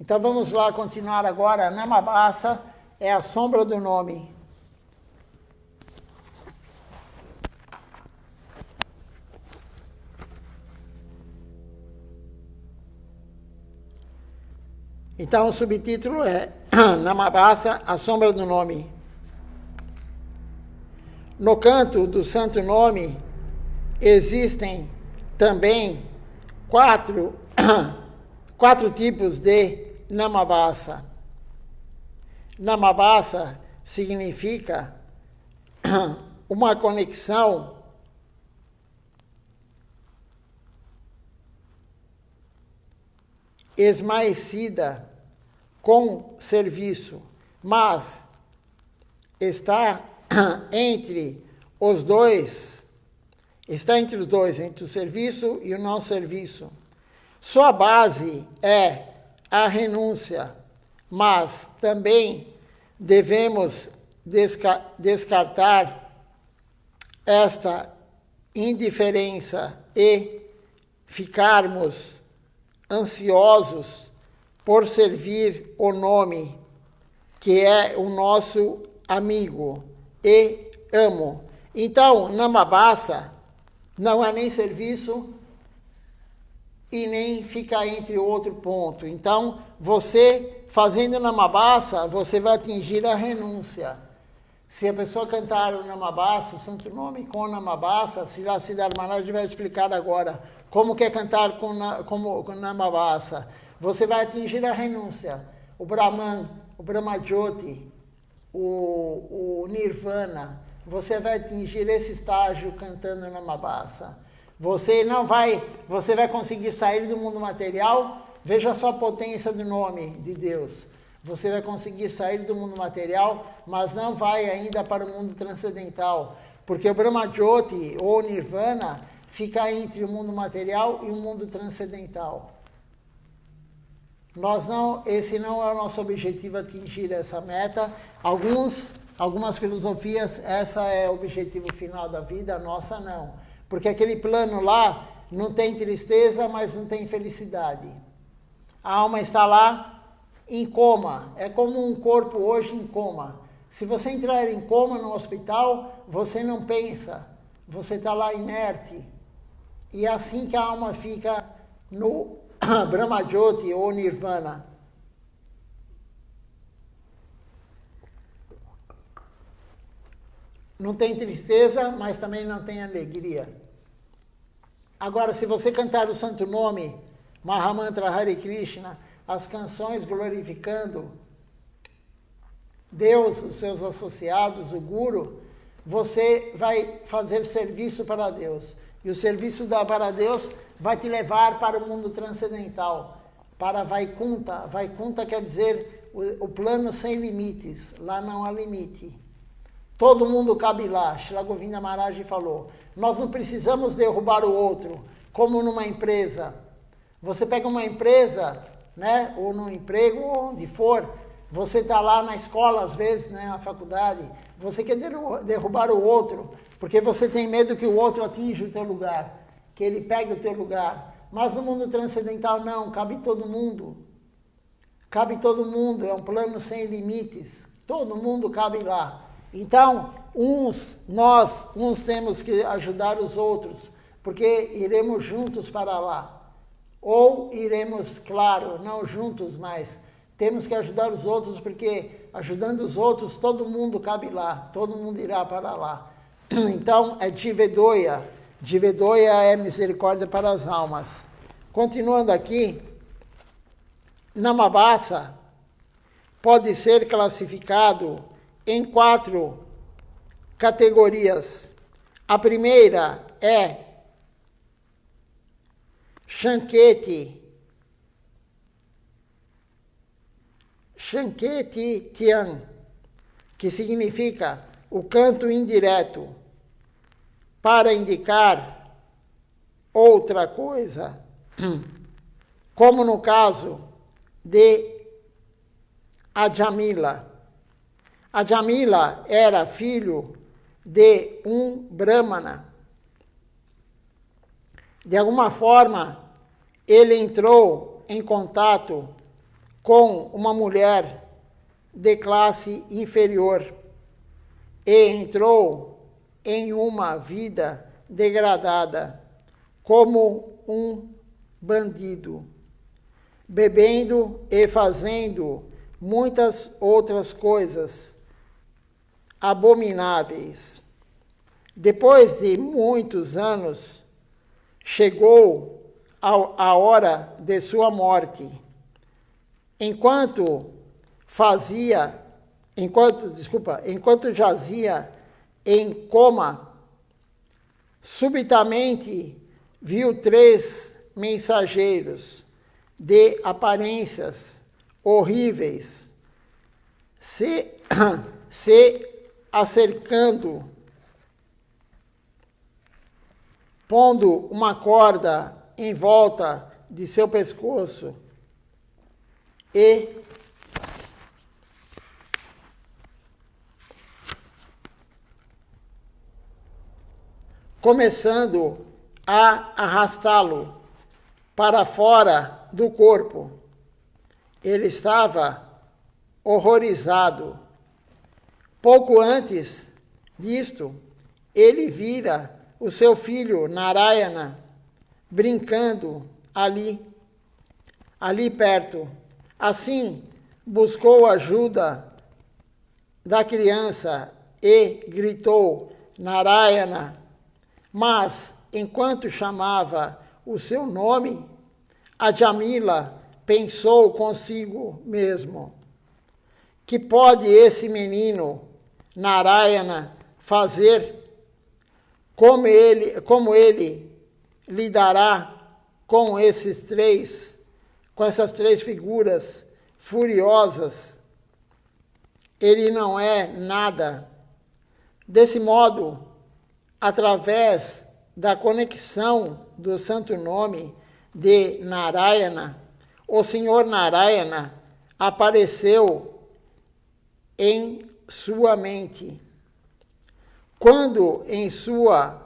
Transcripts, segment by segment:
Então vamos lá continuar agora. Namabasa é a sombra do nome. Então o subtítulo é Namabasa, a sombra do nome. No canto do santo nome existem também quatro tipos de Namabasa. Namabasa significa uma conexão esmaecida com serviço, mas está entre os dois, entre o serviço e o não serviço. Sua base é a renúncia, mas também devemos descartar esta indiferença e ficarmos ansiosos por servir o nome, que é o nosso amigo e amo. Então, Namabasa não é nem serviço e nem fica entre outro ponto. Então, você fazendo Namabasa, você vai atingir a renúncia. Se a pessoa cantar o Namabasa, o santo nome com Namabasa, Siddhartha Maharaj vai explicar agora como que é cantar com Namabasa. Você vai atingir a renúncia. O Brahman, o Brahmajyoti, o Nirvana, você vai atingir esse estágio cantando Namabasa. Você vai conseguir sair do mundo material. Veja só a potência do nome de Deus. Você vai conseguir sair do mundo material, mas não vai ainda para o mundo transcendental. Porque o Brahmajyoti ou Nirvana fica entre o mundo material e o mundo transcendental. Esse não é o nosso objetivo, atingir essa meta. Algumas filosofias, essa é o objetivo final da vida, a nossa não. Porque aquele plano lá não tem tristeza, mas não tem felicidade. A alma está lá em coma. É como um corpo hoje em coma. Se você entrar em coma no hospital, você não pensa. Você está lá inerte. E é assim que a alma fica no Brahmajyoti ou Nirvana. Não tem tristeza, mas também não tem alegria. Agora, se você cantar o santo nome, Mahamantra Hare Krishna, as canções glorificando Deus, os seus associados, o Guru, você vai fazer serviço para Deus. E o serviço para Deus vai te levar para o mundo transcendental, para Vaikunta. Vaikunta quer dizer o plano sem limites. Lá não há limite. Todo mundo cabe lá. Srila Govinda Maharaj falou. Nós não precisamos derrubar o outro, como numa empresa. Você pega uma empresa, né, ou num emprego, ou onde for, você está lá na escola, às vezes, né, na faculdade, você quer derrubar o outro, porque você tem medo que o outro atinja o teu lugar, que ele pegue o teu lugar. Mas no mundo transcendental não, cabe todo mundo. Cabe todo mundo, é um plano sem limites. Todo mundo cabe lá. Então, uns temos que ajudar os outros, porque iremos juntos para lá. Ou iremos, claro, não juntos, mas temos que ajudar os outros, porque ajudando os outros, todo mundo cabe lá, todo mundo irá para lá. Então, é Jivedoya. Jivedoya é misericórdia para as almas. Continuando aqui, Namabasa pode ser classificado em 4 categorias. A primeira é Shanketi Tian, que significa o canto indireto, para indicar outra coisa, como no caso de Ajamila. Ajamila era filho de um Brahmana. De alguma forma, ele entrou em contato com uma mulher de classe inferior e entrou em uma vida degradada como um bandido, bebendo e fazendo muitas outras coisas abomináveis. Depois de muitos anos, chegou a hora de sua morte. Enquanto jazia em coma, subitamente viu 3 mensageiros de aparências horríveis se acercando, pondo uma corda em volta de seu pescoço e começando a arrastá-lo para fora do corpo. Ele estava horrorizado. Pouco antes disto, ele vira o seu filho Narayana brincando ali perto. Assim, buscou ajuda da criança e gritou Narayana, mas enquanto chamava o seu nome, a Jamila pensou consigo mesmo: que pode esse menino Narayana fazer? Como ele lidará com essas 3 figuras furiosas? Ele não é nada. Desse modo, através da conexão do santo nome de Narayana, o Senhor Narayana apareceu em sua mente. Quando em sua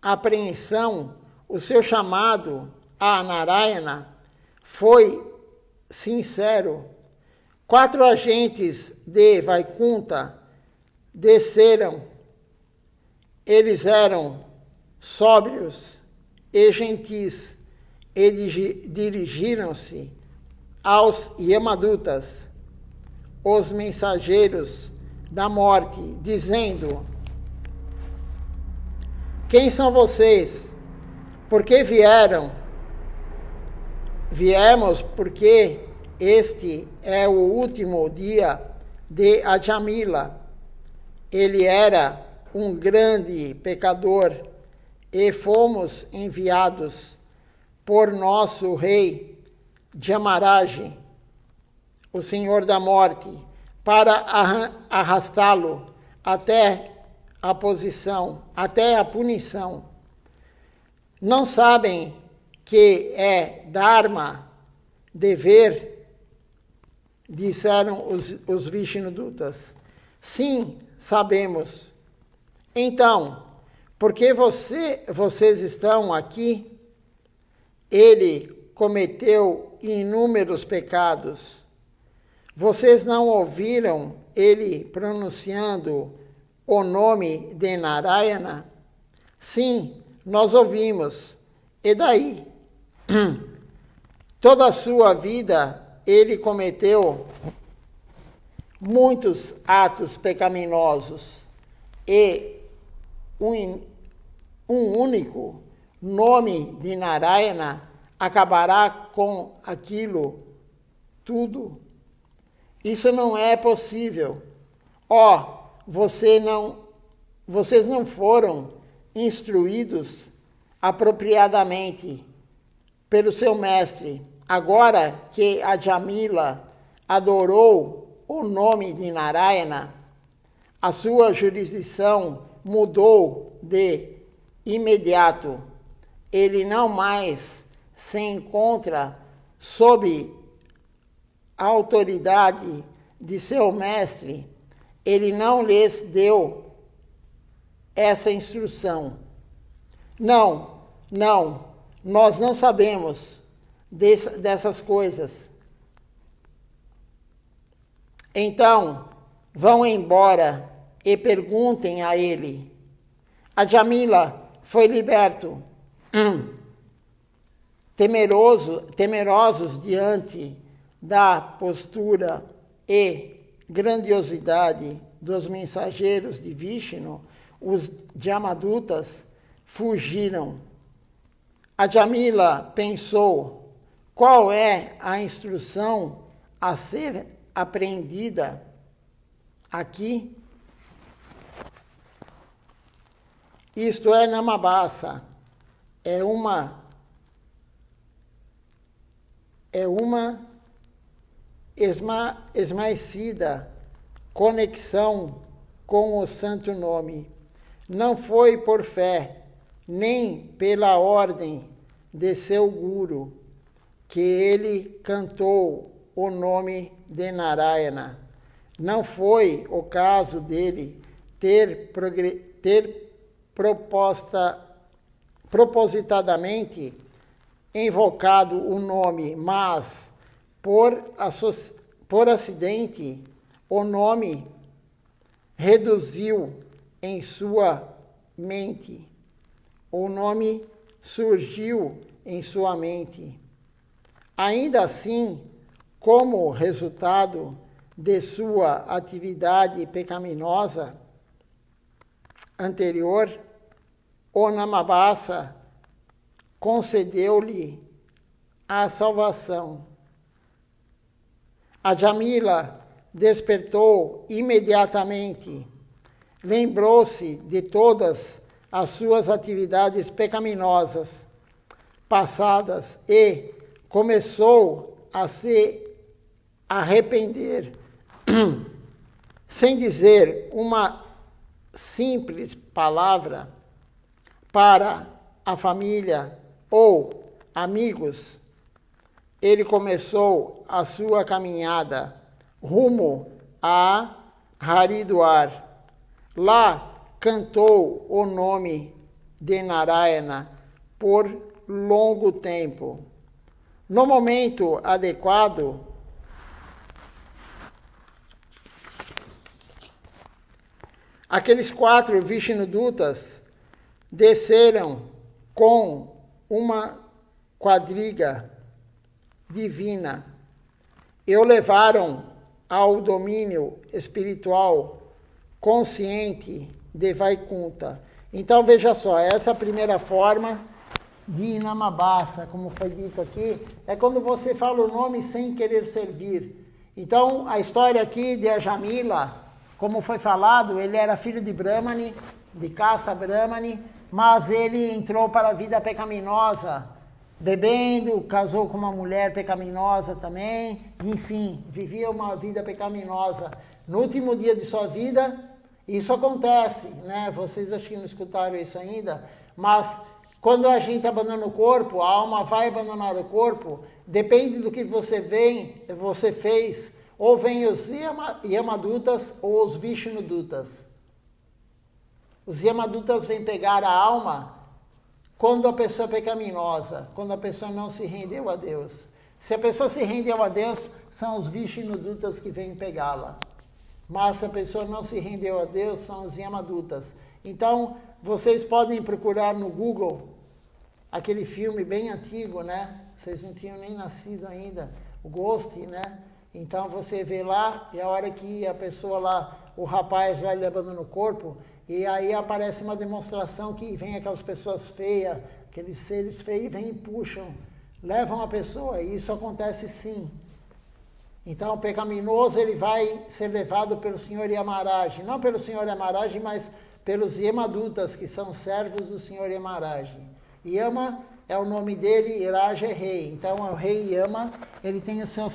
apreensão, o seu chamado a Narayana foi sincero, 4 agentes de Vaikunta desceram. Eles eram sóbrios e gentis e dirigiram-se aos Yamadutas, os mensageiros da morte, dizendo: quem são vocês? Por que vieram? Viemos porque este é o último dia de Ajamila. Ele era um grande pecador e fomos enviados por nosso rei Jamaraj, o Senhor da Morte, para arrastá-lo até a punição. Não sabem que é Dharma, dever? Disseram os Vishnudutas. Sim, sabemos. Então, por que vocês estão aqui? Ele cometeu inúmeros pecados. Vocês não ouviram ele pronunciando o nome de Narayana? Sim, nós ouvimos. E daí? Toda a sua vida ele cometeu muitos atos pecaminosos e um único nome de Narayana acabará com aquilo tudo. Isso não é possível. Vocês não foram instruídos apropriadamente pelo seu mestre. Agora que a Jamila adorou o nome de Narayana, a sua jurisdição mudou de imediato. Ele não mais se encontra sob a autoridade de seu mestre. Ele não lhes deu essa instrução. Não, nós não sabemos dessas coisas. Então, vão embora e perguntem a ele. A Jamila foi liberto. Temerosos diante da postura e grandiosidade dos mensageiros de Vishnu, os Jamadutas fugiram. A Jamila pensou, qual é a instrução a ser aprendida aqui? Isto é Namabasa, é uma esmaecida conexão com o santo nome. Não foi por fé, nem pela ordem de seu guru, que ele cantou o nome de Narayana. Não foi o caso dele ter propositadamente invocado o nome, mas por acidente o nome reduziu em sua mente. O nome surgiu em sua mente. Ainda assim, como resultado de sua atividade pecaminosa anterior, o Namabasa concedeu-lhe a salvação. A Jamila despertou imediatamente, lembrou-se de todas as suas atividades pecaminosas passadas e começou a se arrepender, sem dizer uma simples palavra para a família ou amigos. Ele começou a sua caminhada rumo a Haridwar. Lá cantou o nome de Narayana por longo tempo. No momento adequado, aqueles 4 Vishnudutas desceram com uma quadriga divina e o levaram ao domínio espiritual consciente de Vaikunta. Então, veja só, essa é a primeira forma de Namabasa, como foi dito aqui, é quando você fala o nome sem querer servir. Então, a história aqui de Jamila, como foi falado, ele era filho de Brahmani, de casta Brahmani, mas ele entrou para a vida pecaminosa, bebendo, casou com uma mulher pecaminosa também, enfim, vivia uma vida pecaminosa. No último dia de sua vida, isso acontece, né? Vocês acho que não escutaram isso ainda, mas quando a gente abandona o corpo, a alma vai abandonar o corpo, depende do que você fez, ou vem os Yamadutas ou os Vishnudutas. Os Yamadutas vêm pegar a alma quando a pessoa é pecaminosa, quando a pessoa não se rendeu a Deus. Se a pessoa se rendeu a Deus, são os Vishnudutas que vêm pegá-la. Mas se a pessoa não se rendeu a Deus, são os Yamadutas. Então, vocês podem procurar no Google aquele filme bem antigo, né? Vocês não tinham nem nascido ainda, o Ghost, né? Então, você vê lá, e a hora que a pessoa lá, o rapaz vai levando no corpo, e aí aparece uma demonstração que vem aquelas pessoas feias, aqueles seres feios, vêm e puxam, levam a pessoa, e isso acontece sim. Então, o pecaminoso, ele vai ser levado pelo Senhor Yamaraj, não pelo Senhor Yamaraj, mas pelos Yamadutas, que são servos do Senhor Yamaraj. Yama é o nome dele, Iraj é rei. Então, o rei Yama, ele tem os seus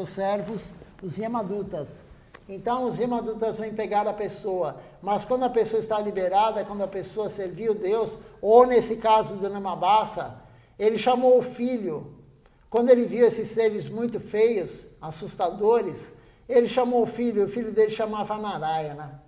servos, os Yamadutas. Então, os Yamadutas vêm pegar a pessoa. Mas quando a pessoa está liberada, quando a pessoa serviu Deus, ou nesse caso do Namabasa, ele chamou o filho. Quando ele viu esses seres muito feios, assustadores, ele chamou o filho dele chamava Narayana.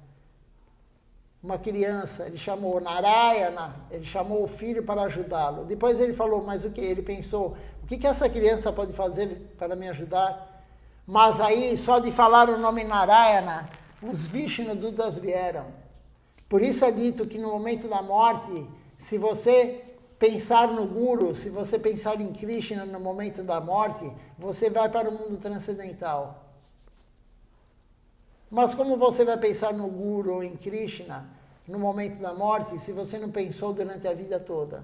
uma criança, ele chamou Narayana, ele chamou o filho para ajudá-lo. Depois ele falou, mas o que? Ele pensou, o que essa criança pode fazer para me ajudar? Mas aí, só de falar o nome Narayana, os Vishnudutas vieram. Por isso é dito que no momento da morte, se você pensar no Guru, se você pensar em Krishna no momento da morte, você vai para o mundo transcendental. Mas como você vai pensar no Guru ou em Krishna no momento da morte, se você não pensou durante a vida toda?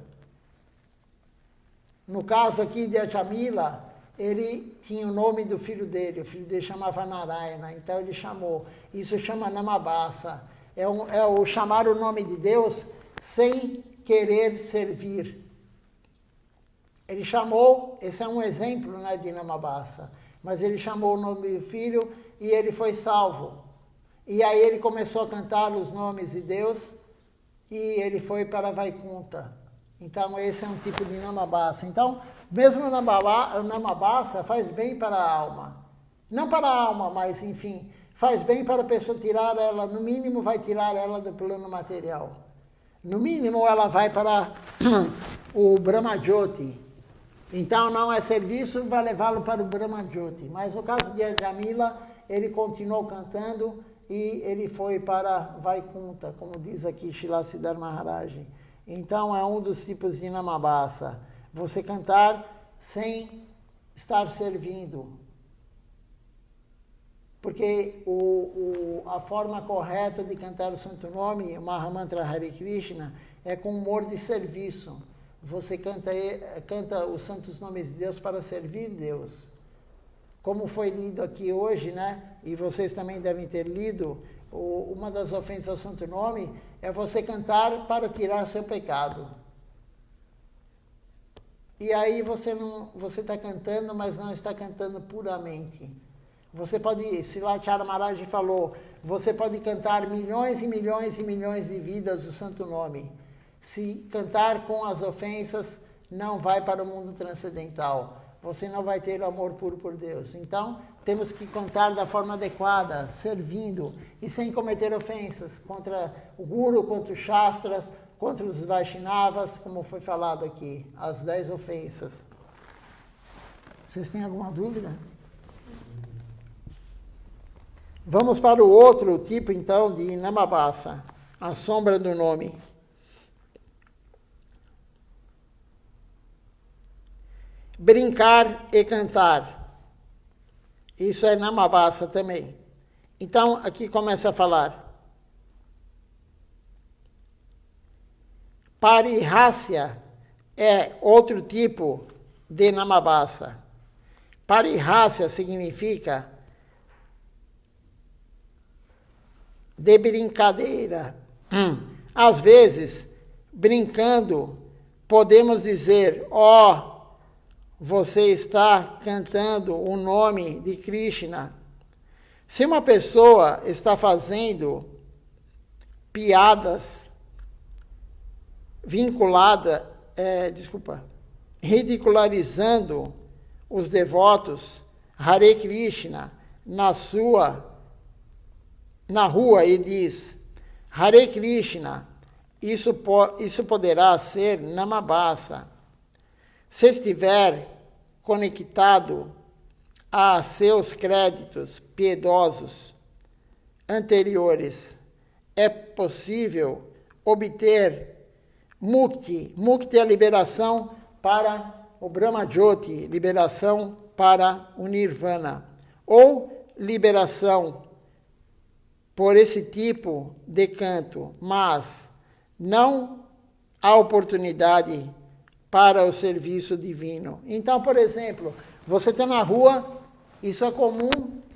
No caso aqui de Ajamila, ele tinha o nome do filho dele, o filho dele chamava Narayana, então ele chamou. Isso chama Namabasa. É o chamar o nome de Deus sem querer servir. Ele chamou, esse é um exemplo, né, de Namabasa, mas ele chamou o nome do filho e ele foi salvo. E aí ele começou a cantar os nomes de Deus e ele foi para Vaikunta. Então esse é um tipo de Namabasa. Então, mesmo o Namabasa faz bem para a alma. Não para a alma, mas enfim, faz bem para a pessoa tirar ela, no mínimo vai tirar ela do plano material. No mínimo ela vai para o Brahmajyoti. Então não é serviço, vai levá-lo para o Brahmajyoti. Mas no caso de Ajamila, ele continuou cantando e ele foi para Vaikunta, como diz aqui Srila Siddhar Maharaj. Então é um dos tipos de Namabasa. Você cantar sem estar servindo. Porque a forma correta de cantar o Santo Nome, o Mahamantra Hare Krishna, é com humor de serviço. Você canta os santos nomes de Deus para servir Deus. Como foi lido aqui hoje, né? E vocês também devem ter lido, uma das ofensas ao Santo Nome é você cantar para tirar seu pecado. E aí você está cantando, mas não está cantando puramente. Você pode, Srila Maharaj falou, você pode cantar milhões e milhões e milhões de vidas do Santo Nome. Se cantar com as ofensas, não vai para o mundo transcendental. Você não vai ter amor puro por Deus. Então, temos que cantar da forma adequada, servindo e sem cometer ofensas contra o Guru, contra os Shastras, contra os Vaishnavas, como foi falado aqui, as 10 ofensas. Vocês têm alguma dúvida? Vamos para o outro tipo, então, de Namabasa, a sombra do nome. Brincar e cantar. Isso é Namabasa também. Então, aqui começa a falar. Parihasya é outro tipo de Namabasa. Parihasya significa de brincadeira. Às vezes, brincando, podemos dizer, você está cantando o nome de Krishna. Se uma pessoa está fazendo piadas ridicularizando os devotos Hare Krishna na rua e diz Hare Krishna, isso poderá ser Namabasa. Se estiver conectado a seus créditos piedosos anteriores, é possível obter mukti. Mukti é a liberação para o Brahmajyoti, liberação para o Nirvana, ou liberação por esse tipo de canto, mas não há oportunidade para o serviço divino. Então, por exemplo, você está na rua, isso é comum,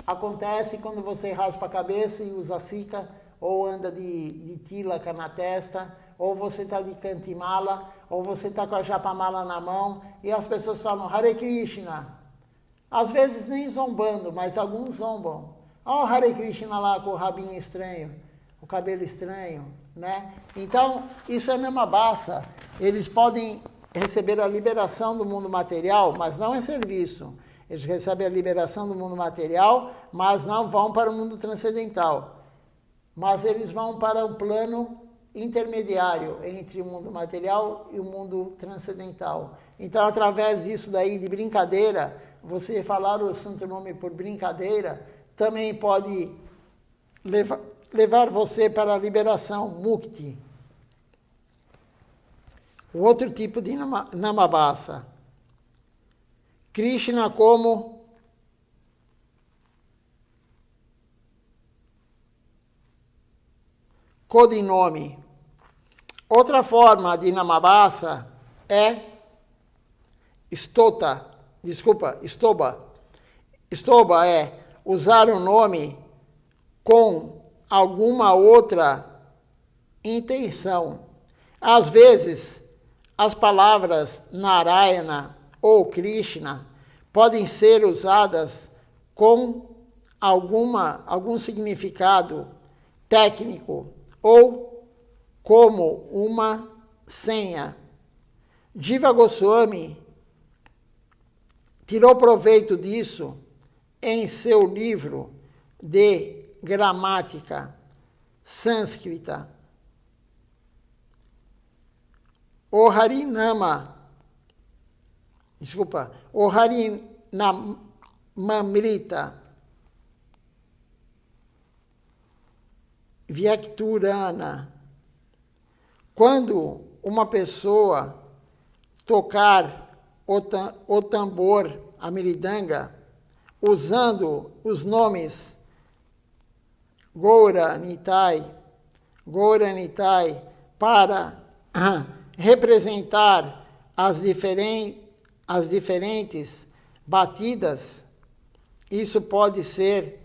acontece quando você raspa a cabeça e usa cica, ou anda de tilaka na testa, ou você está de cantimala, ou você está com a japamala na mão, e as pessoas falam Hare Krishna. Às vezes nem zombando, mas alguns zombam. Olha o Hare Krishna lá com o rabinho estranho, o cabelo estranho, né? Então, isso é Namabasa. Eles podem receber a liberação do mundo material, mas não é serviço. Eles recebem a liberação do mundo material, mas não vão para o mundo transcendental. mas eles vão para um plano intermediário entre o mundo material e o mundo transcendental. Então, através disso daí, de brincadeira, você falar o santo nome por brincadeira, também pode levar você para a liberação, mukti. O outro tipo de namabasa. Krishna como codinome. Outra forma de namabasa é stoba. Stoba é usar o nome com alguma outra intenção. Às vezes, as palavras Narayana ou Krishna podem ser usadas com algum significado técnico ou como uma senha. Jiva Goswami tirou proveito disso em seu livro de gramática sânscrita. O Harinamamrita Vyakturana. Quando uma pessoa tocar o tambor, a miridanga, usando os nomes Gaura Nitai, para representar as diferentes batidas, isso pode ser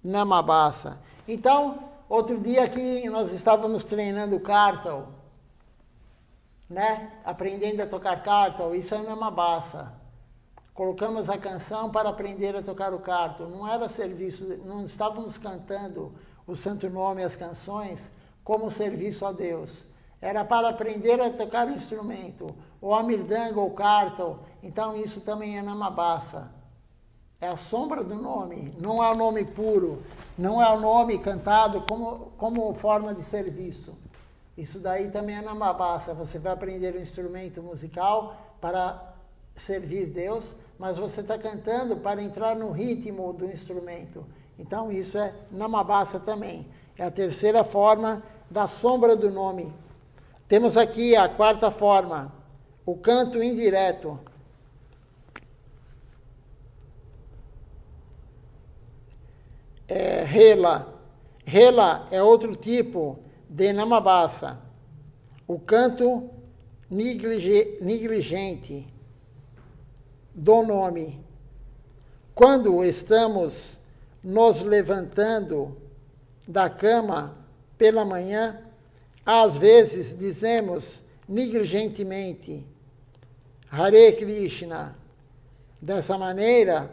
namabasa. Então, outro dia aqui nós estávamos treinando Kartal, né? Aprendendo a tocar Kartal, isso é namabasa. Colocamos a canção para aprender a tocar o Kartal. Não era serviço, não estávamos cantando o santo nome, as canções, como serviço a Deus. Era para aprender a tocar o instrumento, ou a mirdanga, ou Kartal. Então isso também é namabasa. É a sombra do nome, não é o nome puro, não é o nome cantado como forma de serviço. Isso daí também é namabasa. Você vai aprender um instrumento musical para servir Deus, mas você está cantando para entrar no ritmo do instrumento. Então isso é namabasa também. É a terceira forma da sombra do nome. Temos aqui a quarta forma, o canto indireto. Rela. Rela é outro tipo de namabasa. O canto negligente do nome. Quando estamos nos levantando da cama pela manhã, às vezes dizemos negligentemente Hare Krishna. Dessa maneira,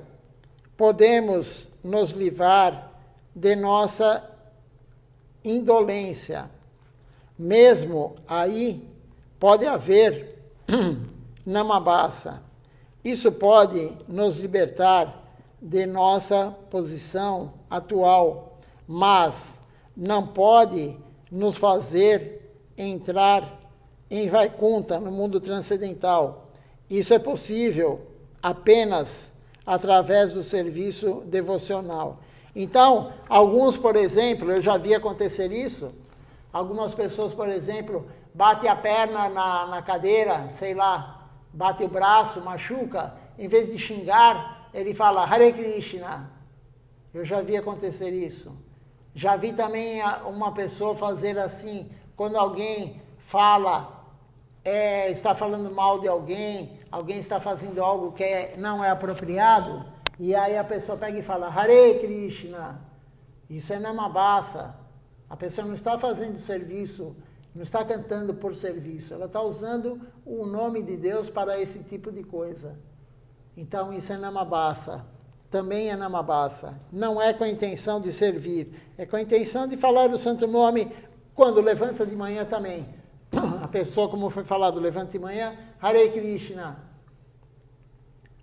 podemos nos livrar de nossa indolência. Mesmo aí pode haver namabasa. Isso pode nos libertar de nossa posição atual, mas não pode nos fazer entrar em Vaikunta, no mundo transcendental. Isso é possível apenas através do serviço devocional. Então, alguns, por exemplo, eu já vi acontecer isso, algumas pessoas, por exemplo, batem a perna na cadeira, sei lá, bate o braço, machuca, em vez de xingar, ele fala Hare Krishna. Eu já vi acontecer isso. Já vi também uma pessoa fazer assim, quando alguém fala, está falando mal de alguém está fazendo algo que não é apropriado, e aí a pessoa pega e fala Hare Krishna. Isso é namabasa. A pessoa não está fazendo serviço, não está cantando por serviço, ela está usando o nome de Deus para esse tipo de coisa. Então isso é namabasa. Também é namabasa. Não é com a intenção de servir, é com a intenção de falar o santo nome quando levanta de manhã também. A pessoa, como foi falado, levanta de manhã, Hare Krishna.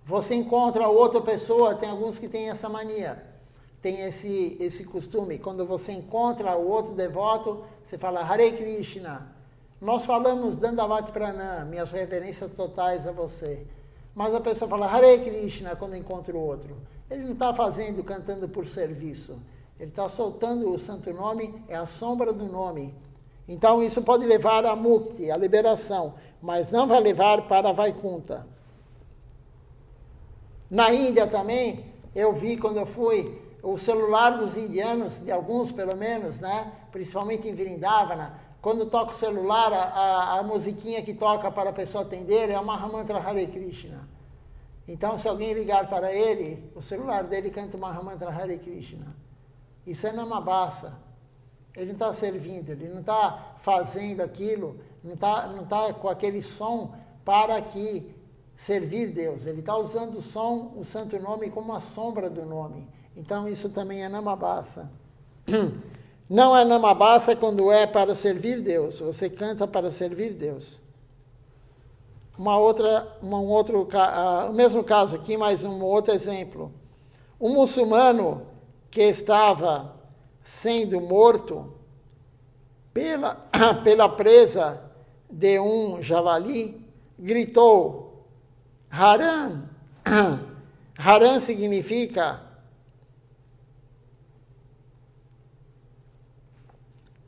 Você encontra outra pessoa, tem alguns que têm essa mania. tem esse costume. Quando você encontra o outro devoto, você fala Hare Krishna. Nós falamos Dandavati Pranam, minhas reverências totais a você. Mas a pessoa fala Hare Krishna quando encontra o outro. Ele não está cantando por serviço. Ele está soltando o santo nome, é a sombra do nome. Então isso pode levar a mukti, a liberação, mas não vai levar para a Vaikunta. Na Índia também, eu vi quando eu fui, o celular dos indianos, de alguns pelo menos, né? Principalmente em Vrindavana, quando toca o celular, a musiquinha que toca para a pessoa atender é o Mahamantra Hare Krishna. Então, se alguém ligar para ele, o celular dele canta o Mahamantra Hare Krishna. Isso é namabasa. Ele não está servindo, ele não está fazendo aquilo, não está com aquele som para que servir Deus. Ele está usando o som, o santo nome, como a sombra do nome. Então, isso também é namabasa. Não é namabasa quando é para servir Deus. Você canta para servir Deus. O mesmo caso aqui, mas um outro exemplo. Um muçulmano que estava sendo morto pela presa de um javali, gritou, Haram. Haram significa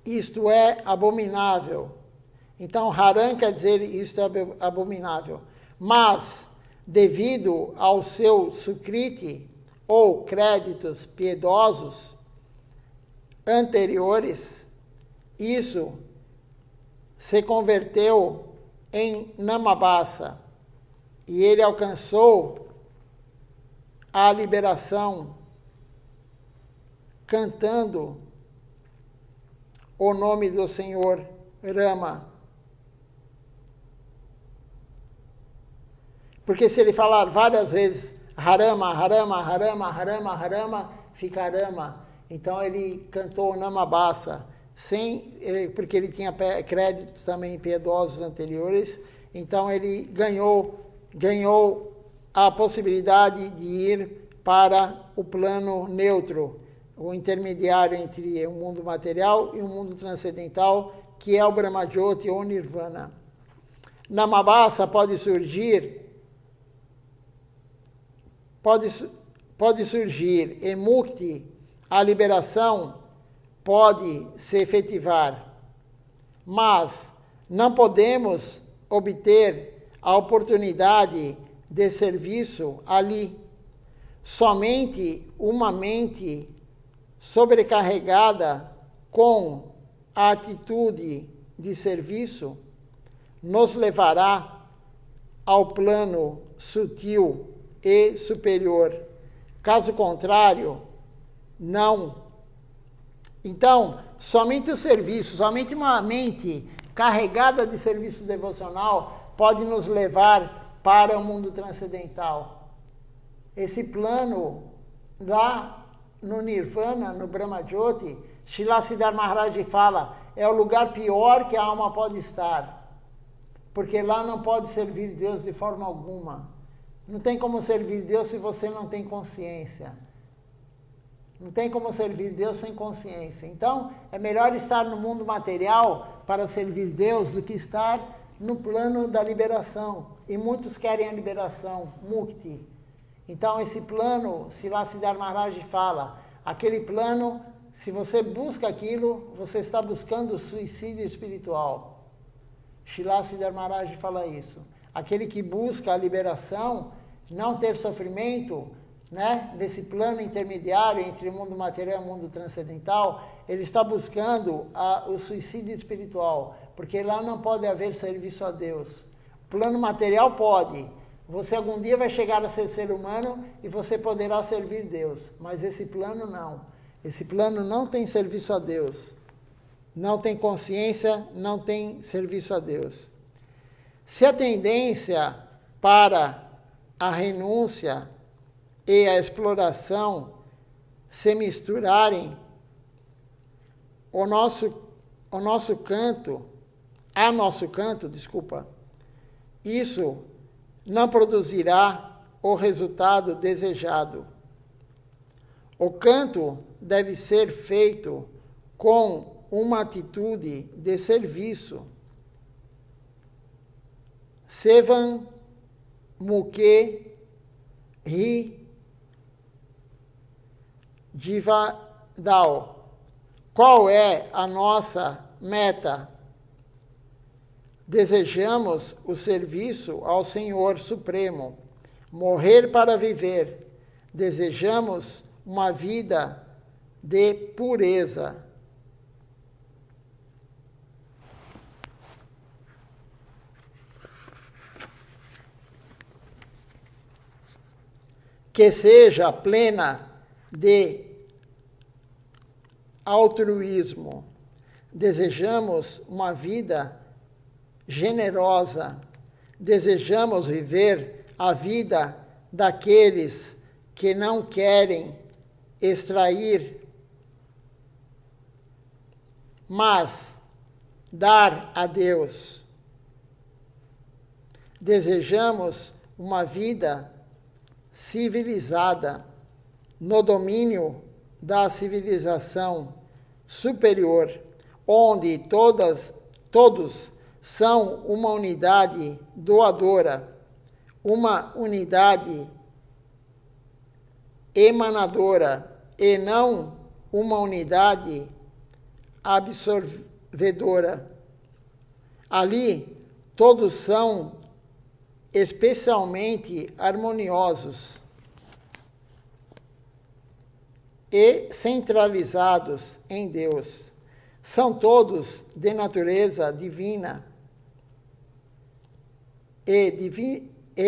isto é abominável. Então, Haram quer dizer isto é abominável. Mas, devido ao seu sukriti, ou créditos piedosos anteriores, isso se converteu em namabasa. E ele alcançou a liberação cantando o nome do Senhor Rama. Porque se ele falar várias vezes Harama, Harama, Harama, Harama, Harama, fica Rama. Então ele cantou Namabasa, porque ele tinha créditos também piedosos anteriores. Então ele ganhou a possibilidade de ir para o plano neutro, o intermediário entre o mundo material e o mundo transcendental, que é o Brahmajyoti ou Nirvana. Namabasa pode surgir e mukti, a liberação, pode se efetivar. Mas não podemos obter a oportunidade de serviço ali. Somente uma mente sobrecarregada com a atitude de serviço nos levará ao plano sutil e superior. Caso contrário, não. Então, somente o serviço, somente uma mente carregada de serviço devocional pode nos levar para o mundo transcendental. Esse plano lá no Nirvana, no Brahmajyoti, Srila Siddhar Maharaj fala, é o lugar pior que a alma pode estar. Porque lá não pode servir Deus de forma alguma. Não tem como servir Deus se você não tem consciência. Não tem como servir Deus sem consciência. Então, é melhor estar no mundo material para servir Deus do que estar no plano da liberação. E muitos querem a liberação, mukti. Então, esse plano, Srila Siddhar Maharaj fala, aquele plano, se você busca aquilo, você está buscando o suicídio espiritual. Srila Siddhar Maharaj fala isso. Aquele que busca a liberação, não ter sofrimento, né, nesse plano intermediário entre o mundo material e o mundo transcendental, ele está buscando o suicídio espiritual, porque lá não pode haver serviço a Deus. O plano material pode. Você algum dia vai chegar a ser ser humano e você poderá servir Deus, mas esse plano não. Esse plano não tem serviço a Deus. Não tem consciência, não tem serviço a Deus. Se a tendência para a renúncia e a exploração se misturarem, a nosso canto, isso não produzirá o resultado desejado. O canto deve ser feito com uma atitude de serviço. Sevan Mukhe Ri Jivadal. Qual é a nossa meta? Desejamos o serviço ao Senhor Supremo, morrer para viver. Desejamos uma vida de pureza. Que seja plena de altruísmo. Desejamos uma vida generosa. Desejamos viver a vida daqueles que não querem extrair, mas dar a Deus. Desejamos uma vida civilizada, no domínio da civilização superior, onde todos são uma unidade doadora, uma unidade emanadora e não uma unidade absorvedora. Ali, todos são especialmente harmoniosos e centralizados em Deus. São todos de natureza divina e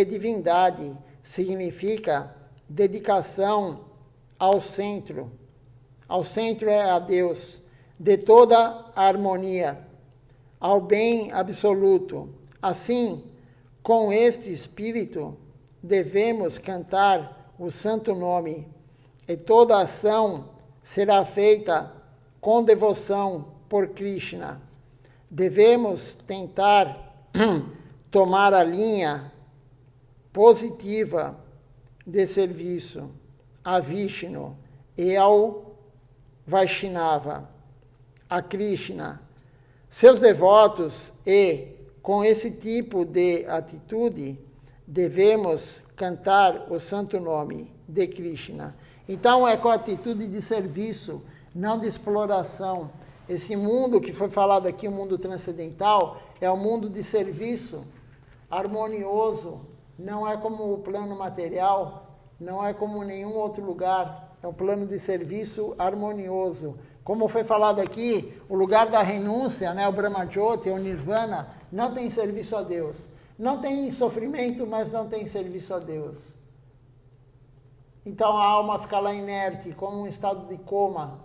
divindade significa dedicação ao centro. Ao centro é a Deus, de toda a harmonia, ao bem absoluto. Assim, com este espírito, devemos cantar o santo nome, e toda ação será feita com devoção por Krishna. Devemos tentar tomar a linha positiva de serviço a Vishnu e ao Vaishnava, a Krishna, seus devotos, e com esse tipo de atitude devemos cantar o santo nome de Krishna. Então é com a atitude de serviço, não de exploração. Esse mundo que foi falado aqui, o mundo transcendental, é um mundo de serviço harmonioso. Não é como o plano material, não é como nenhum outro lugar. É um plano de serviço harmonioso. Como foi falado aqui, o lugar da renúncia, né, o Brahma-jyoti, o Nirvana, não tem serviço a Deus. Não tem sofrimento, mas não tem serviço a Deus. Então a alma fica lá inerte, como um estado de coma.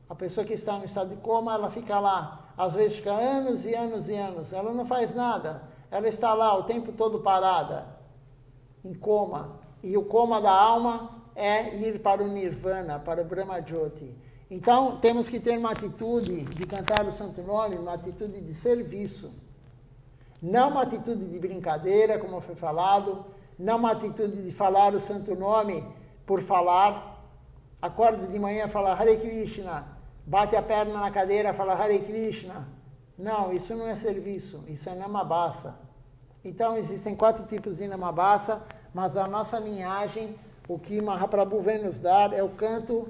A pessoa que está no estado de coma, ela fica lá. Às vezes fica anos e anos e anos. Ela não faz nada. Ela está lá o tempo todo parada, em coma. E o coma da alma é ir para o Nirvana, para o Brahma-jyoti. Então, temos que ter uma atitude de cantar o Santo Nome, uma atitude de serviço. Não uma atitude de brincadeira, como foi falado, não uma atitude de falar o Santo Nome por falar. Acorda de manhã e fala Hare Krishna, bate a perna na cadeira e fala Hare Krishna. Não, isso não é serviço, isso é namabasa. Então, existem 4 tipos de namabasa, mas a nossa linhagem, o que Mahaprabhu vem nos dar é o canto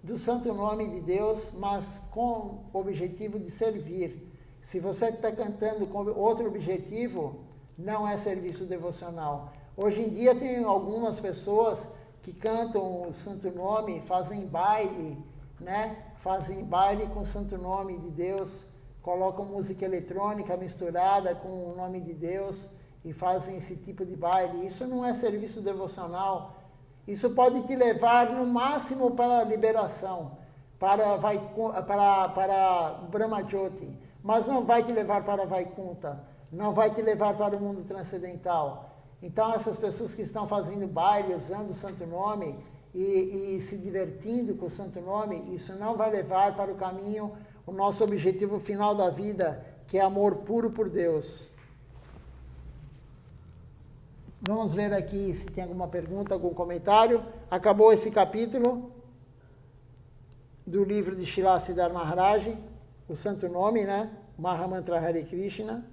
do Santo Nome de Deus, mas com o objetivo de servir. Se você está cantando com outro objetivo, não é serviço devocional. Hoje em dia tem algumas pessoas que cantam o Santo Nome, fazem baile, né? Fazem baile com o Santo Nome de Deus, colocam música eletrônica misturada com o nome de Deus e fazem esse tipo de baile. Isso não é serviço devocional. Isso pode te levar no máximo para a liberação, para Brahma-jyoti, mas não vai te levar para Vaikunta, não vai te levar para o mundo transcendental. Então essas pessoas que estão fazendo baile, usando o Santo Nome e se divertindo com o Santo Nome, isso não vai levar para o caminho, o nosso objetivo final da vida, que é amor puro por Deus. Vamos ver aqui se tem alguma pergunta, algum comentário. Acabou esse capítulo. do livro de Srila Siddhar Maharaj, o santo nome, né? Mahamantra Hare Krishna.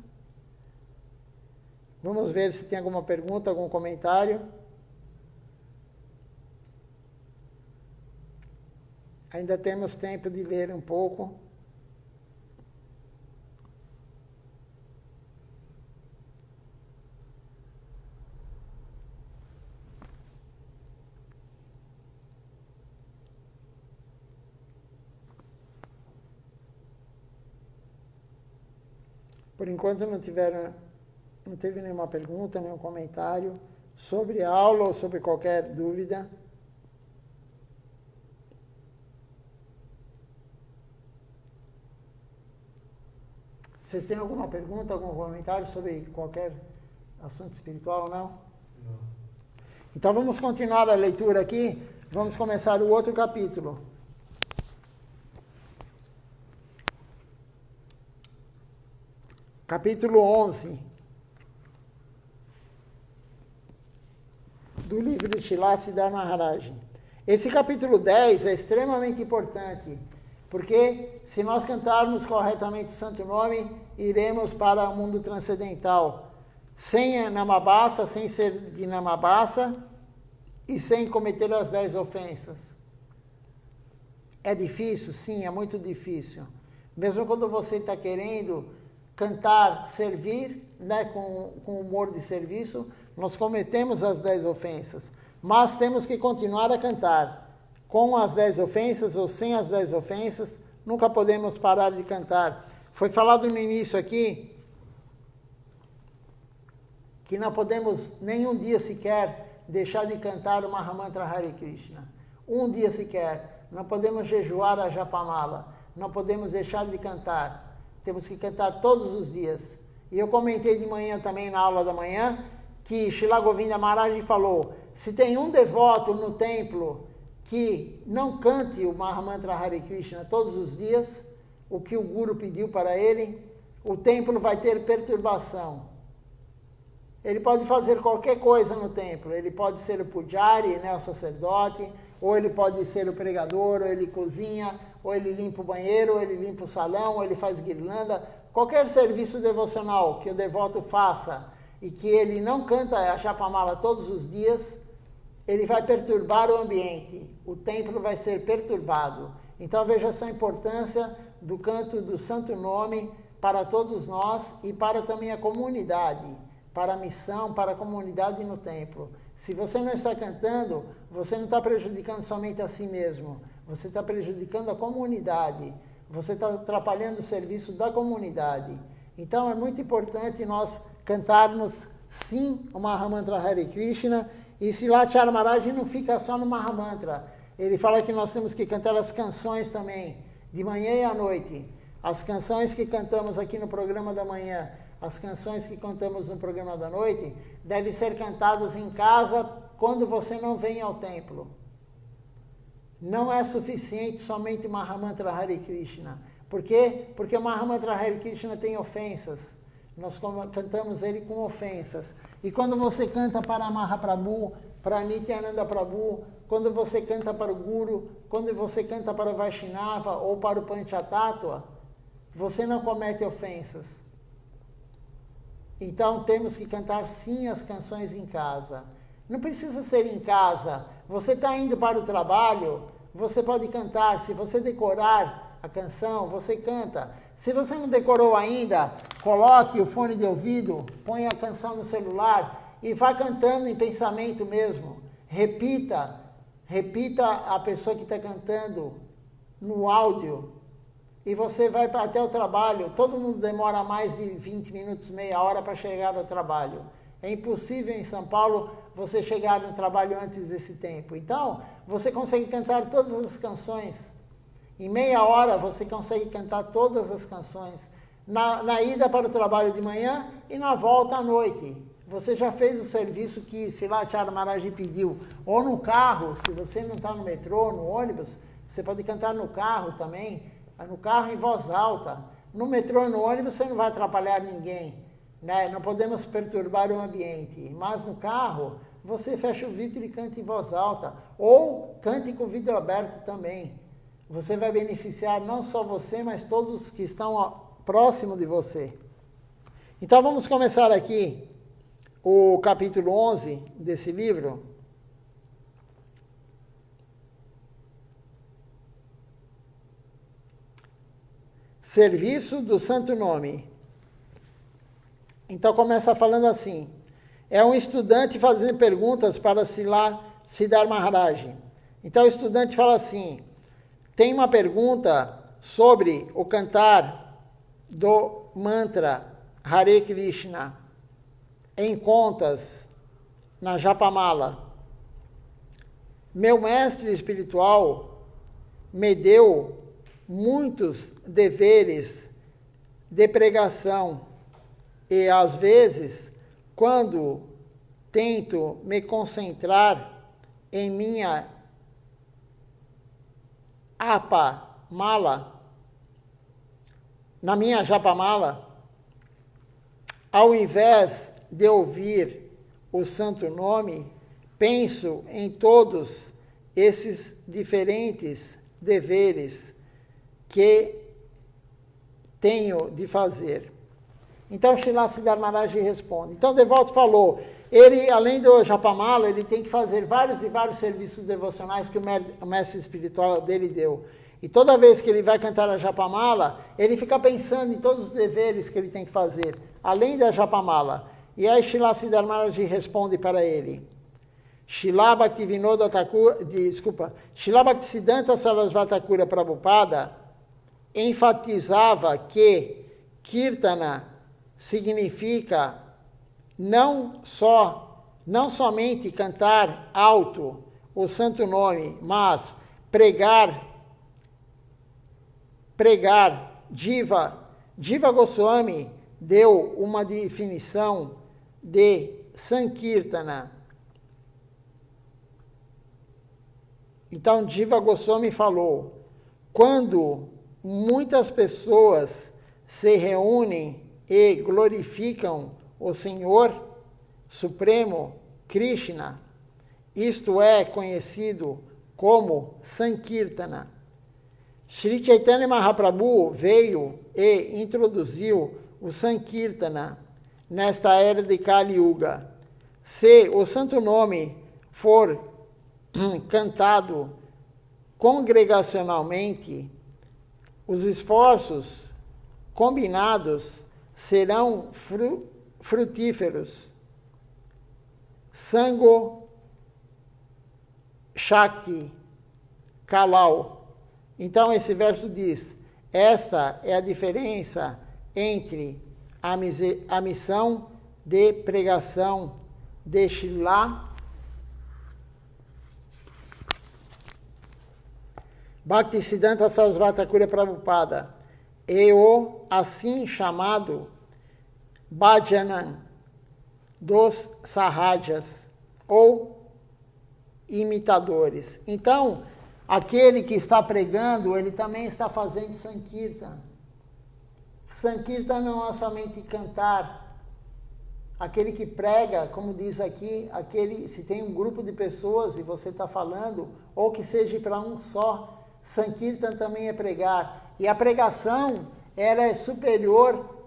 Vamos ver se tem alguma pergunta, algum comentário. Ainda temos tempo de ler um pouco. Por enquanto não teve nenhuma pergunta, nenhum comentário sobre a aula ou sobre qualquer dúvida. Vocês têm alguma pergunta, algum comentário sobre qualquer assunto espiritual ou não? Não. Então vamos continuar a leitura aqui. Vamos começar o outro capítulo. Capítulo 11 do livro de Srila Siddhar Maharaj. Esse capítulo 10 é extremamente importante, porque se nós cantarmos corretamente o santo nome, iremos para o mundo transcendental, sem Namabasa, sem ser de Namabasa e sem cometer as 10 ofensas. É difícil? Sim, é muito difícil. Mesmo quando você está querendo cantar, servir, né, com humor de serviço, nós cometemos as 10 ofensas. Mas temos que continuar a cantar. Com as 10 ofensas ou sem as 10 ofensas, nunca podemos parar de cantar. Foi falado no início aqui que não podemos nenhum dia sequer deixar de cantar o Mahamantra Hare Krishna. Um dia sequer. Não podemos jejuar a Japamala. Não podemos deixar de cantar. Temos que cantar todos os dias. E eu comentei de manhã também, na aula da manhã, que Srila Govinda Maharaj falou, se tem um devoto no templo que não cante o Mahamantra Hare Krishna todos os dias, o que o Guru pediu para ele, o templo vai ter perturbação. Ele pode fazer qualquer coisa no templo, ele pode ser o pujari, né, o sacerdote, ou ele pode ser o pregador, ou ele cozinha, ou ele limpa o banheiro, ou ele limpa o salão, ou ele faz guirlanda. Qualquer serviço devocional que o devoto faça e que ele não canta a Japamala todos os dias, ele vai perturbar o ambiente. O templo vai ser perturbado. Então veja só a importância do canto do santo nome para todos nós e para também a comunidade, para a missão, para a comunidade no templo. Se você não está cantando, você não está prejudicando somente a si mesmo, você está prejudicando a comunidade, você está atrapalhando o serviço da comunidade. Então é muito importante nós cantarmos sim o Mahamantra Hare Krishna, e Srila Acharya Maharaj não fica só no Mahamantra, ele fala que nós temos que cantar as canções também, de manhã e à noite. As canções que cantamos aqui no programa da manhã, as canções que cantamos no programa da noite, devem ser cantadas em casa quando você não vem ao templo. Não é suficiente somente o Mahamantra Hare Krishna. Por quê? Porque o Mahamantra Hare Krishna tem ofensas. Nós cantamos ele com ofensas. E quando você canta para Mahaprabhu, para Nityananda Prabhu, quando você canta para o Guru, quando você canta para o Vaishnava ou para o Panchatattva, você não comete ofensas. Então temos que cantar sim as canções em casa. Não precisa ser em casa. Você está indo para o trabalho, você pode cantar. Se você decorar a canção, você canta. Se você não decorou ainda, coloque o fone de ouvido, põe a canção no celular e vá cantando em pensamento mesmo. Repita a pessoa que está cantando no áudio. E você vai até o trabalho. Todo mundo demora mais de 20 minutos, meia hora para chegar ao trabalho. É impossível em São Paulo você chegar no trabalho antes desse tempo. Então, você consegue cantar todas as canções. Em meia hora você consegue cantar todas as canções. Na ida para o trabalho de manhã e na volta à noite. Você já fez o serviço que Srila Acharya Maharaj pediu. Ou no carro, se você não está no metrô, no ônibus, você pode cantar no carro também. No carro em voz alta. No metrô e no ônibus você não vai atrapalhar ninguém, né? Não podemos perturbar o ambiente. Mas no carro, você fecha o vidro e canta em voz alta. Ou cante com o vidro aberto também. você vai beneficiar não só você, mas todos que estão próximo de você. Então vamos começar aqui o capítulo 11 desse livro. Serviço do Santo Nome. Então começa falando assim: é um estudante fazendo perguntas para Siddhartha Maharaj. Então o estudante fala assim: tem uma pergunta sobre o cantar do mantra Hare Krishna em contas na Japamala. Meu mestre espiritual me deu muitos deveres de pregação e, às vezes, quando tento me concentrar em minha na minha Japamala, ao invés de ouvir o santo nome, penso em todos esses diferentes deveres que tenho de fazer. Então, Srila Siddhartha Maharaj responde. Então, o devoto falou, ele, além do Japamala, ele tem que fazer vários e vários serviços devocionais que o mestre espiritual dele deu. E toda vez que ele vai cantar a Japamala, ele fica pensando em todos os deveres que ele tem que fazer, além da Japamala. E aí Srila Siddhartha Maharaj responde para ele. Srila Bhaktisiddhanta Sarasvati Thakura Prabhupada enfatizava que Kirtana significa não somente cantar alto o santo nome, mas pregar. Jiva Goswami deu uma definição de Sankirtana. Então, Jiva Goswami falou, quando muitas pessoas se reúnem e glorificam o Senhor Supremo Krishna, isto é conhecido como Sankirtana. Sri Chaitanya Mahaprabhu veio e introduziu o Sankirtana nesta era de Kali Yuga. Se o santo nome for cantado congregacionalmente, os esforços combinados serão frutíferos. Sango Shakti Kalau. Então esse verso diz, esta é a diferença entre a missão de pregação de Srila Bhaktisiddhanta Sarasvati Thakura Prabhupada e o assim chamado Bhajanan dos Sahajas ou imitadores. Então, aquele que está pregando, ele também está fazendo Sankirtan. Sankirtan não é somente cantar. Aquele que prega, como diz aqui, se tem um grupo de pessoas e você está falando, ou que seja para um só, Sankirtan também é pregar. E a pregação, ela é superior,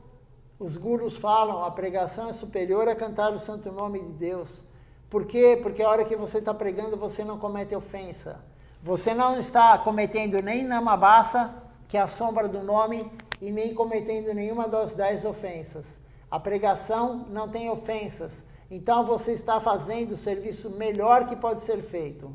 os gurus falam, a pregação é superior a cantar o santo nome de Deus. Por quê? Porque a hora que você está pregando, você não comete ofensa. Você não está cometendo nem namabasa, que é a sombra do nome, e nem cometendo nenhuma das 10 ofensas. A pregação não tem ofensas. Então você está fazendo o serviço melhor que pode ser feito.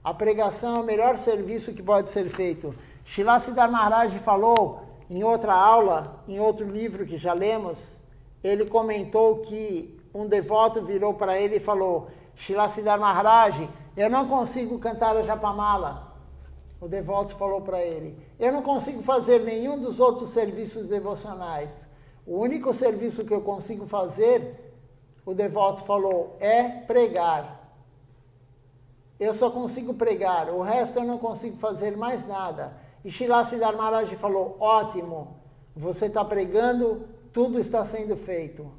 A pregação é o melhor serviço que pode ser feito. Srila Siddhartha Maharaj falou em outra aula, em outro livro que já lemos, ele comentou que um devoto virou para ele e falou, Srila Siddhartha Maharaj, eu não consigo cantar a Japamala. O devoto falou para ele, eu não consigo fazer nenhum dos outros serviços devocionais. O único serviço que eu consigo fazer, o devoto falou, é pregar. Eu só consigo pregar, o resto eu não consigo fazer mais nada. E Srila Siddhartha Maharaj falou, ótimo, você está pregando, tudo está sendo feito.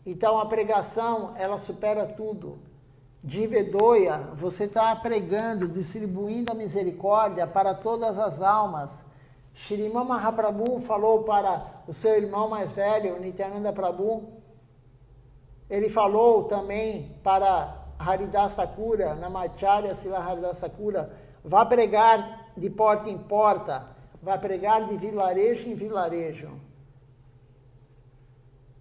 Então a pregação, ela supera tudo. Jivedoya, você está pregando, distribuindo a misericórdia para todas as almas. Shriman Mahaprabhu falou para o seu irmão mais velho, Nityananda Prabhu. Ele falou também para Haridas Thakura, Namacharya Sila Haridas Thakura, vá pregar de porta em porta, vá pregar de vilarejo em vilarejo.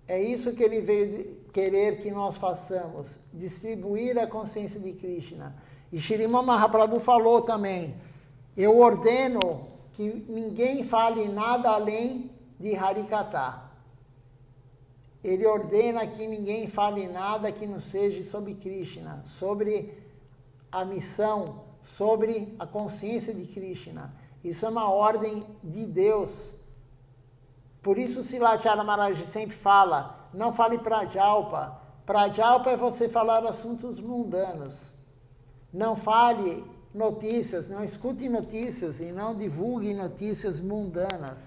É isso que ele veio querer que nós façamos, distribuir a consciência de Krishna. E Shriman Mahaprabhu falou também, eu ordeno que ninguém fale nada além de Harikatha. Ele ordena que ninguém fale nada que não seja sobre Krishna, sobre a missão, sobre a consciência de Krishna. Isso é uma ordem de Deus. Por isso Silacharya Maharaj sempre fala, não fale Prajalpa. Prajalpa é você falar assuntos mundanos. Não fale notícias, não escute notícias e não divulgue notícias mundanas.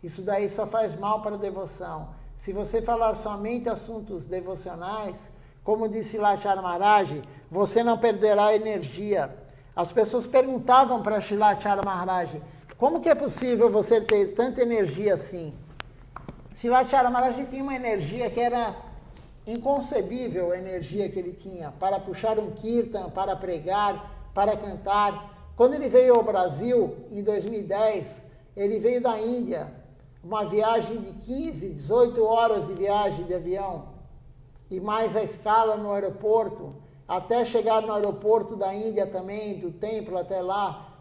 Isso daí só faz mal para a devoção. Se você falar somente assuntos devocionais, como disse Silacharya Maharaj, você não perderá energia. As pessoas perguntavam para Silacharya Maharaj, como que é possível você ter tanta energia assim? Silacharya Maharaj tinha uma energia que era inconcebível, a energia que ele tinha para puxar um kirtan, para pregar, para cantar. Quando ele veio ao Brasil, em 2010, ele veio da Índia, uma viagem de 15, 18 horas de viagem de avião, e mais a escala no aeroporto, até chegar no aeroporto da Índia também, do templo até lá,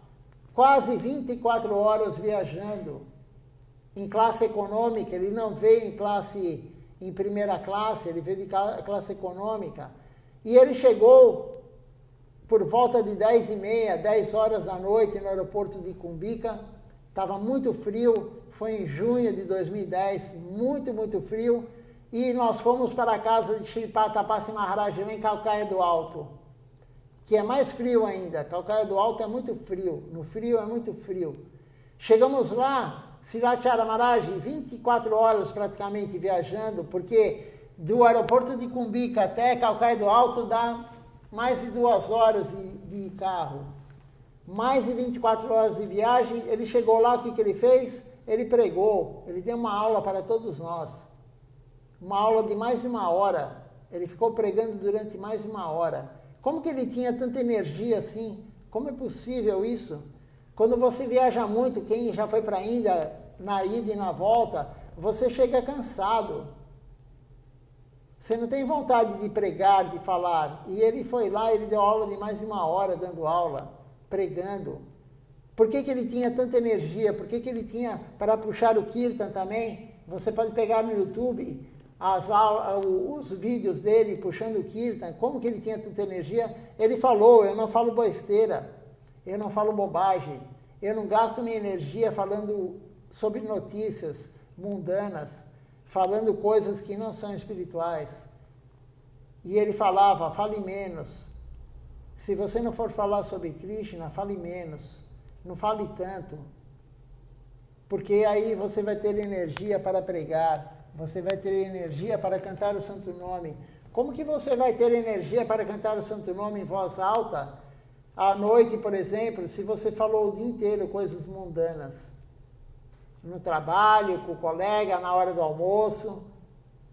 quase 24 horas viajando, em classe econômica. Ele não veio em primeira classe, ele veio de classe econômica. E ele chegou por volta de 10h30, 10 horas da noite no aeroporto de Cumbica. Estava muito frio, foi em junho de 2010, muito, muito frio. E nós fomos para a casa de Shripad Tapasi Maharaj, lá em Calcaia do Alto, que é mais frio ainda. Calcaia do Alto é muito frio, no frio é muito frio. Chegamos lá, Silacharya Maharaj, 24 horas praticamente viajando, porque do aeroporto de Cumbica até Calcaia do Alto dá mais de 2 horas de carro. Mais de 24 horas de viagem. Ele chegou lá, o que ele fez? Ele pregou, ele deu uma aula para todos nós. Uma aula de mais de 1 hora. Ele ficou pregando durante mais de 1 hora. Como que ele tinha tanta energia assim? Como é possível isso? Quando você viaja muito, quem já foi para a Índia, na ida e na volta, você chega cansado. Você não tem vontade de pregar, de falar. E ele foi lá, ele deu aula de mais de 1 hora, dando aula, pregando. Por que ele tinha tanta energia? Por que ele tinha para puxar o Kirtan também? Você pode pegar no YouTube os vídeos dele puxando o Kirtan. Como que ele tinha tanta energia? Ele falou, eu não falo besteira. Eu não falo bobagem, eu não gasto minha energia falando sobre notícias mundanas, falando coisas que não são espirituais. E ele falava, fale menos. Se você não for falar sobre Krishna, fale menos, não fale tanto. Porque aí você vai ter energia para pregar, você vai ter energia para cantar o Santo Nome. Como que você vai ter energia para cantar o Santo Nome em voz alta? À noite, por exemplo, se você falou o dia inteiro coisas mundanas, no trabalho, com o colega, na hora do almoço,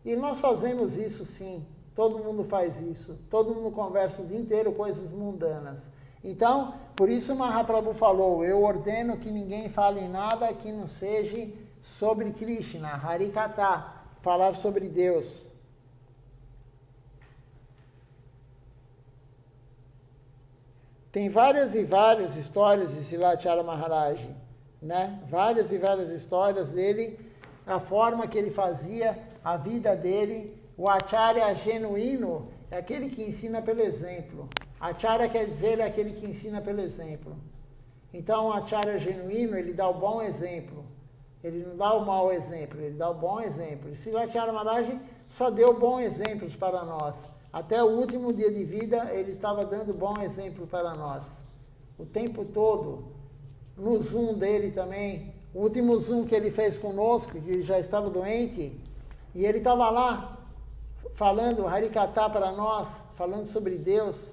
e nós fazemos isso sim, todo mundo faz isso, todo mundo conversa o dia inteiro coisas mundanas. Então, por isso Mahaprabhu falou, eu ordeno que ninguém fale nada que não seja sobre Krishna, Harikatha, falar sobre Deus. Tem várias e várias histórias de Silacharya Maharaj, né? Várias e várias histórias dele, a forma que ele fazia, a vida dele. O Acharya genuíno é aquele que ensina pelo exemplo. Acharya quer dizer aquele que ensina pelo exemplo. Então, o Acharya genuíno, ele dá o bom exemplo. Ele não dá o mau exemplo, ele dá o bom exemplo. E Silacharya Maharaj só deu bons exemplos para nós. Até o último dia de vida, ele estava dando bom exemplo para nós. O tempo todo. No Zoom dele também. O último Zoom que ele fez conosco, que ele já estava doente, e ele estava lá, falando Harikatha para nós, falando sobre Deus.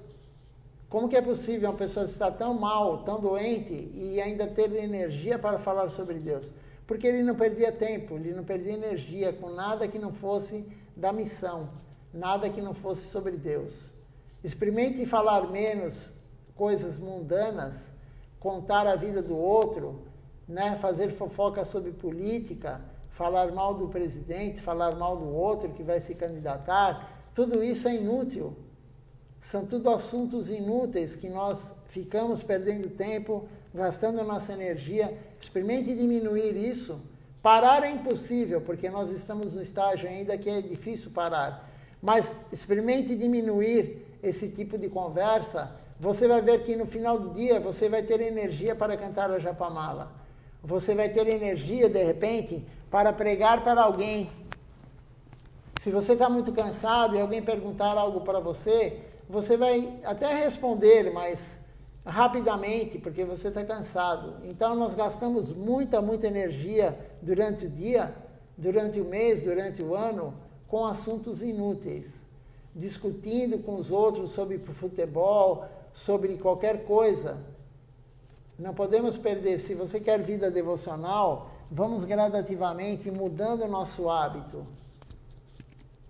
Como que é possível uma pessoa estar tão mal, tão doente e ainda ter energia para falar sobre Deus? Porque ele não perdia tempo, ele não perdia energia com nada que não fosse da missão, nada que não fosse sobre Deus. Experimente falar menos coisas mundanas, contar a vida do outro, né? Fazer fofoca sobre política, falar mal do presidente, falar mal do outro que vai se candidatar. Tudo isso é inútil. São tudo assuntos inúteis que nós ficamos perdendo tempo, gastando a nossa energia. Experimente diminuir isso. Parar é impossível, porque nós estamos no estágio ainda que é difícil parar. Mas experimente diminuir esse tipo de conversa. Você vai ver que no final do dia você vai ter energia para cantar a Japamala. Você vai ter energia, de repente, para pregar para alguém. Se você está muito cansado e alguém perguntar algo para você, você vai até responder, mas rapidamente, porque você está cansado. Então, nós gastamos muita energia durante o dia, durante o mês, durante o ano, com assuntos inúteis. Discutindo com os outros sobre futebol, sobre qualquer coisa. Não podemos perder. Se você quer vida devocional, vamos gradativamente mudando o nosso hábito.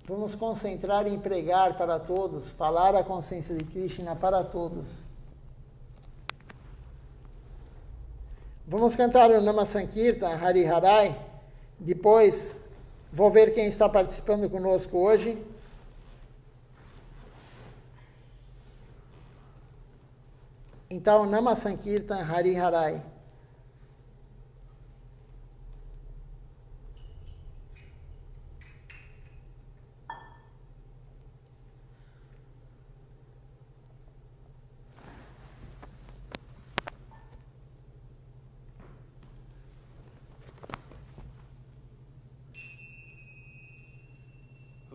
Vamos concentrar em pregar para todos, falar a consciência de Krishna para todos. Vamos cantar o Nama Sankirtan, Hari Harai. Depois, vou ver quem está participando conosco hoje. Então, Nama Sankirtan, Hari Harai.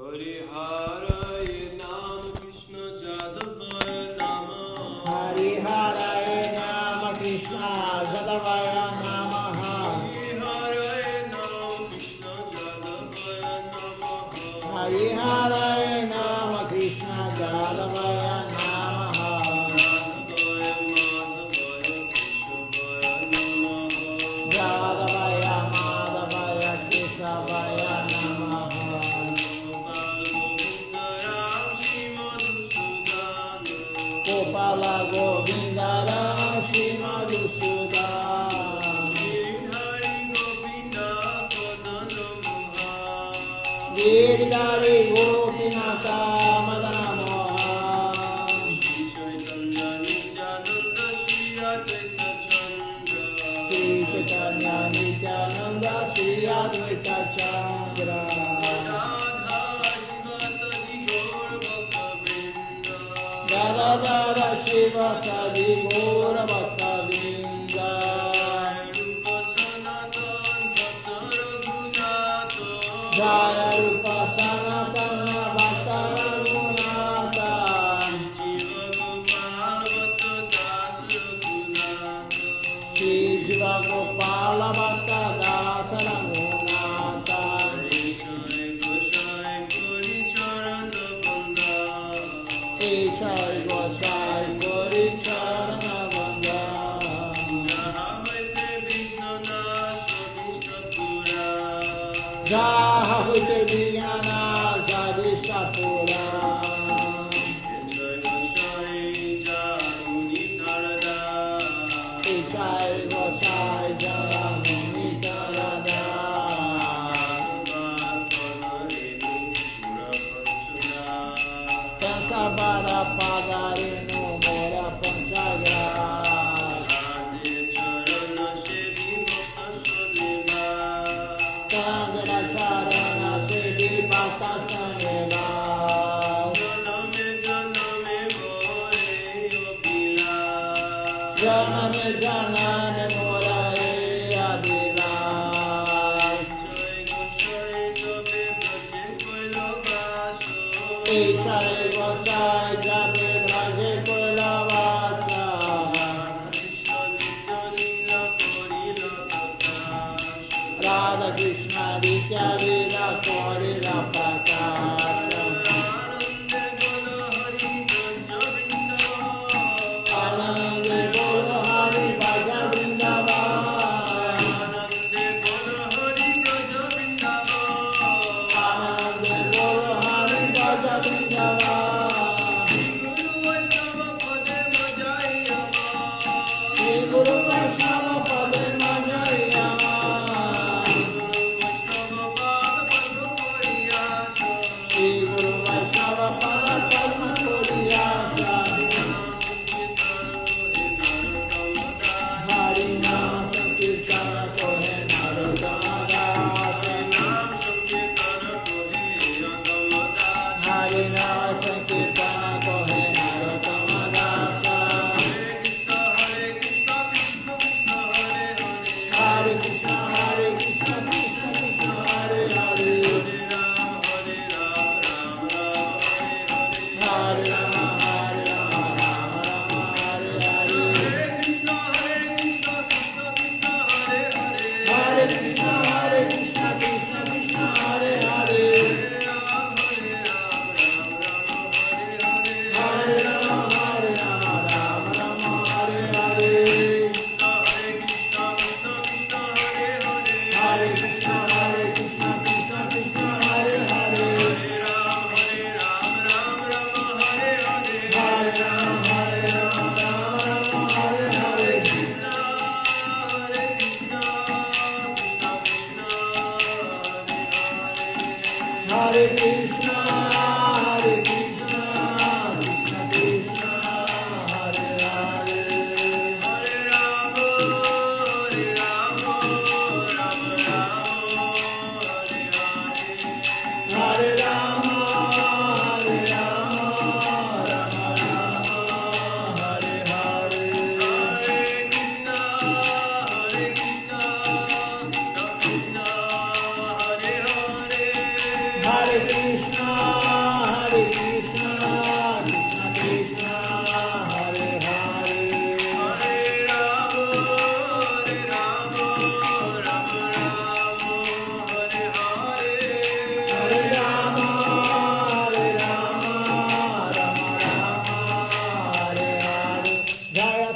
Hari Harai Nam Krishna Jadavaya Namah. Hari Harai Nama Krishna Jadavaya Namaha. Hari Harai Nam Krishna Jadavaya Namah. Jadavaya Madhavaya Keshavaya Namaha. Gopala Govindara Shimadhusudan. Giridhari Gopinata Madana Mohan. Sri Chaitanya Nityananda Sri Advaita Chandra. Radha Shiva Sadi Gora Bhakta Vrinda. Jaya Rupa Sanatana Bhakta Raghunatha. Shri Jiva Gopala Bhakta Dasa Raghunatha. Ishai Gosai Gori Charana Vanda. Jahute Vijnana Zadishapura. Ishai Gosai Jaramuni Tarada. Pankabara Padarinu Mora Panchagra. Chandra Charana Siddhi Bhakta Sanela. Janame Janame Mora Abhilash. Ishai Gosai Jabe Braje Koilavasa. Radha Krishna Vidya Lila Korila Prakasha.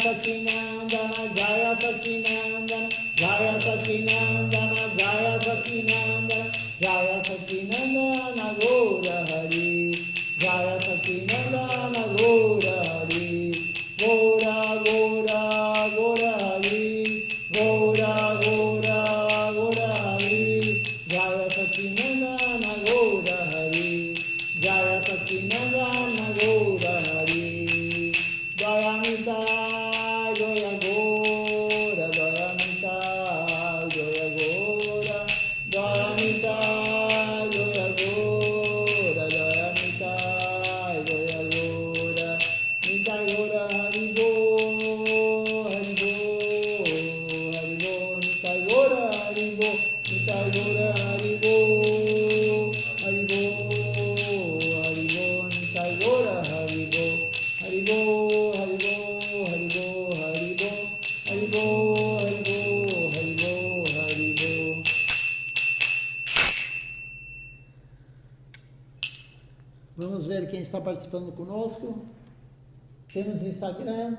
Sacinandana, Jaya Sacinandana, Jaya Sacinandana, Jaya Sacinandana, Jaya Sacinandana, Gaura Hari, Jaya Sacinandana, Gaura Hari, Gaura, Gaura, Gaura Hari, Gaura, Gaura, Gaura Hari, Jaya Sacinandana, Gaura Hari, Jaya Sacinandana, Gaura Hari, Jaya Nitai, Jaya Gaura, Jaya Nitai, Jaya Gaura, Jaya Nitai, Jaya Gaura, Jaya Nitai, Jaya Gaura, Nitai Gaura, Hari Bo, Hari Bo, Hari Bo, Nitai Gaura, Hari Bo, Nitai Gaura, Hari Bo, Hari Bo, Hari Bo, Nitai Gaura, Hari Bo, Hari Bo, Hari Bo, Hari Bo, Hari Bo, Hari Bo, Hari Bo, Hari Bo, Hari Bo. Vamos ver quem está participando conosco. Temos Instagram.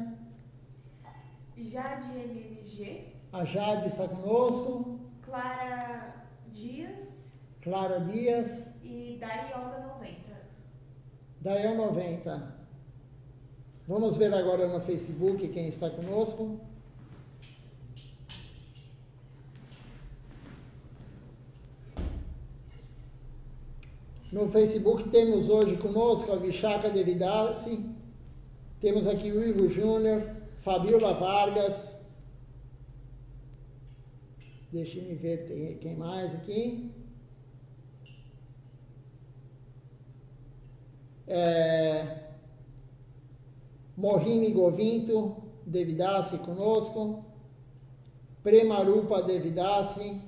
Jade MMG, A Jade está conosco. Clara Dias Clara Dias. e Darioga 90. Dael 90. Vamos ver agora no Facebook quem está conosco. No Facebook temos hoje conosco a Vishaka Devidasi, temos aqui o Ivo Júnior, Fabiola Vargas, deixa eu ver quem mais aqui. Mohini Govinto Devidasi conosco, Premarupa Devidasi,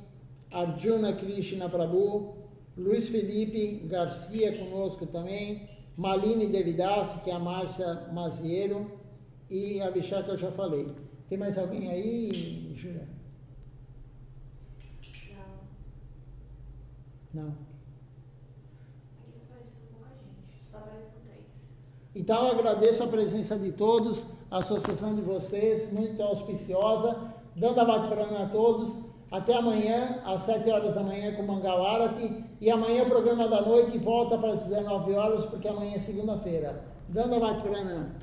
Arjuna Krishna Prabhu, Luiz Felipe Garcia conosco também, Malini Devidasi, que é a Márcia Maziero, e a Vishaka eu já falei. Tem mais alguém aí, Júlia? Não. Aqui tá parecendo pouca gente, só aparecendo 3. Então eu agradeço a presença de todos, a associação de vocês, muito auspiciosa, dando a bate-prana a todos. Até amanhã, às 7 horas da manhã com o Mangal Arati, e amanhã o programa da noite volta para as 19 horas, porque amanhã é segunda-feira. Dando a bate-prana.